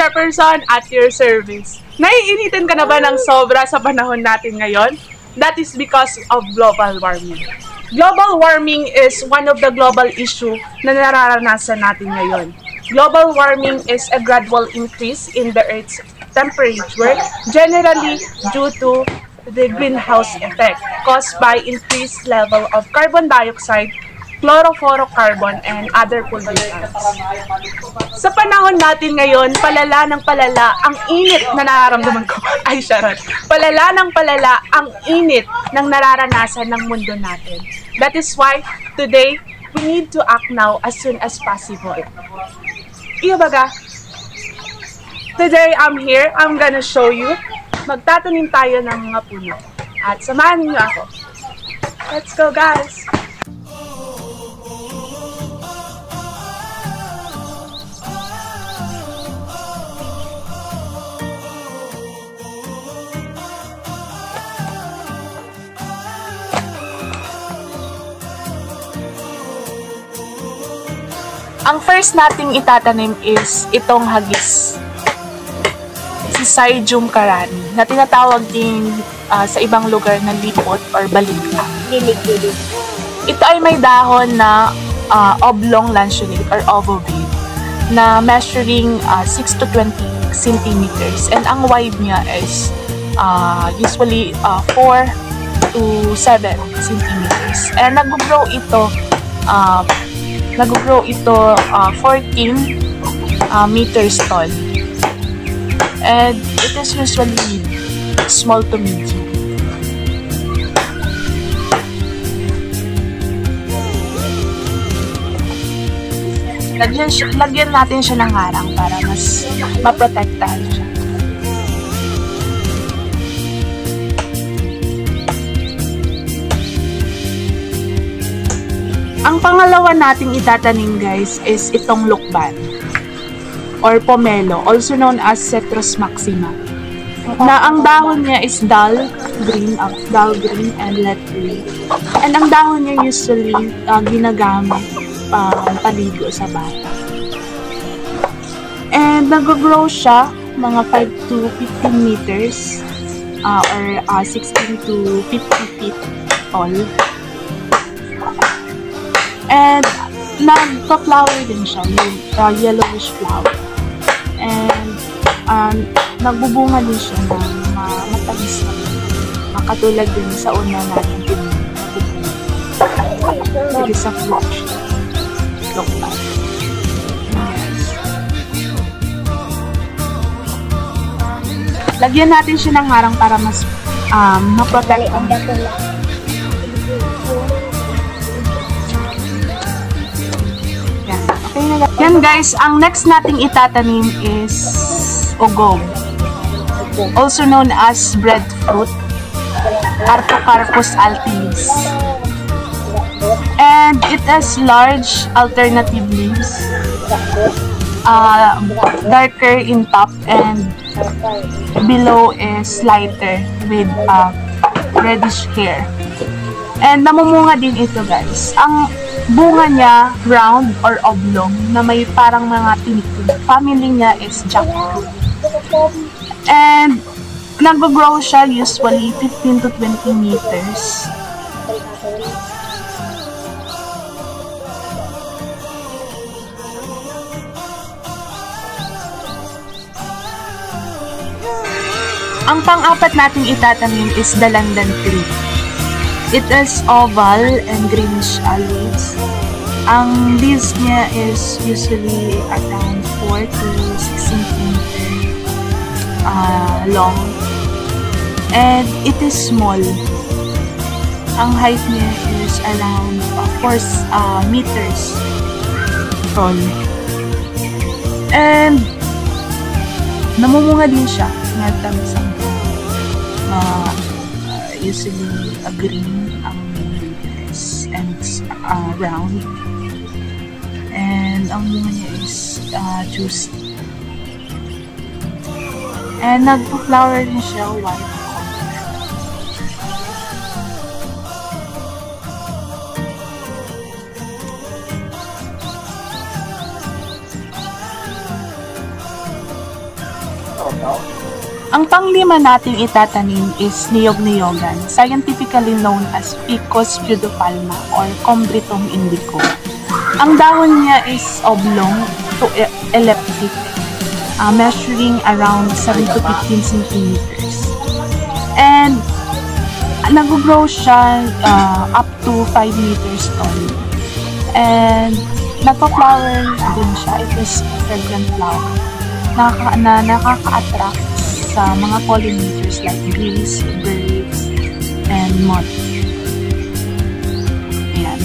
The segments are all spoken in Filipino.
Jefferson at your service. Naiinitan ka na ba ng sobra sa panahon natin ngayon? That is because of global warming. Global warming is one of the global issue na nararanasan natin ngayon. Global warming is a gradual increase in the Earth's temperature, generally due to the greenhouse effect caused by increased level of carbon dioxide, chlorofluorocarbon, and other pollutants. Sa panahon natin ngayon, palala ng palala ang init na nararamdaman ko. Ay, charot. Palala ng palala ang init ng nararanasan ng mundo natin. That is why, today, we need to act now as soon as possible. Iyo baga? Today, I'm here. I'm gonna show you. Magtatanim tayo ng mga puno. At samahan niyo ako. Let's go, guys! Ang first nating itatanim is itong hagis. Si Syzygium carani, na tinatawag din sa ibang lugar na lipot or baligta. Ito ay may dahon na oblong lanceolate or ovovate na measuring 6 to 20 centimeters, and ang wide niya is usually 4 to 7 centimeters. And nag-grow ito 14 meters tall. And it is usually small to medium. Lagyan natin siya ng harang para mas maprotektahan siya. Ang pangalawa nating itatanim, guys, is itong lukban or pomelo, also known as Cetrus maxima, na ang dahon niya is dull green and light green. And ang dahon niya usually ginagamit paligo sa bata. And nag-grow siya mga 5 to 15 meters or 16 to 50 feet tall. And nagpa-flower din siya, yellowish flower. And nagbubunga din siya ng matamis na makatulad din sa una natin nagbubunga. It is a fruit siya. Lukban. Lagyan natin siya ng harang para mas maprotect ang yan, guys, ang next nating itatanim is ugong, also known as breadfruit, Artocarpus altilis. And it has large alternative leaves, darker in top and below is lighter with reddish hair. And namumunga din ito, guys. Ang bunga niya round or oblong na may parang mga tinikod. Family niya is jackfruit. And nag-grow siya usually 15 to 20 meters. Ang pang-apat nating itatanim is dalandan tree. It is oval and greenish leaves. Ang leaves niya is usually around 4 to 6 cm long. And it is small. Ang height niya is around 4 meters tall. And namumunga din siya. Usually green ang leaves and it's round, and ang bunga niya is juicy, and nagpo-flower din siya white. Ang panglima nating itatanim is niyog-niyogan, scientifically known as Ficus pseudopalma or Combretum indico. Ang dahon niya is oblong to elliptic, measuring around 7 to 15 centimeters. And nag-grow siya up to 5 meters tall. And nagpa-flower din siya. It is fragrant flower na nakaka-attract sa mga pollinators like bees, birds, and moths. Ayan.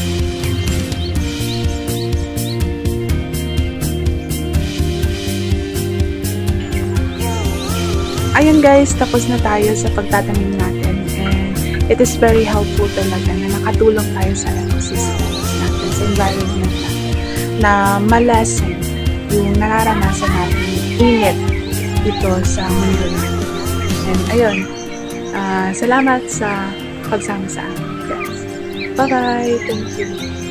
Ayan guys, tapos na tayo sa pagtatanim natin. And it is very helpful talaga na nakatulong tayo sa ecosystems natin, sa environment natin, na malasen yung nararanasan natin init dito sa mundo natin. And ayun, salamat sa pagsama sa amin guys. Bye-bye! Thank you!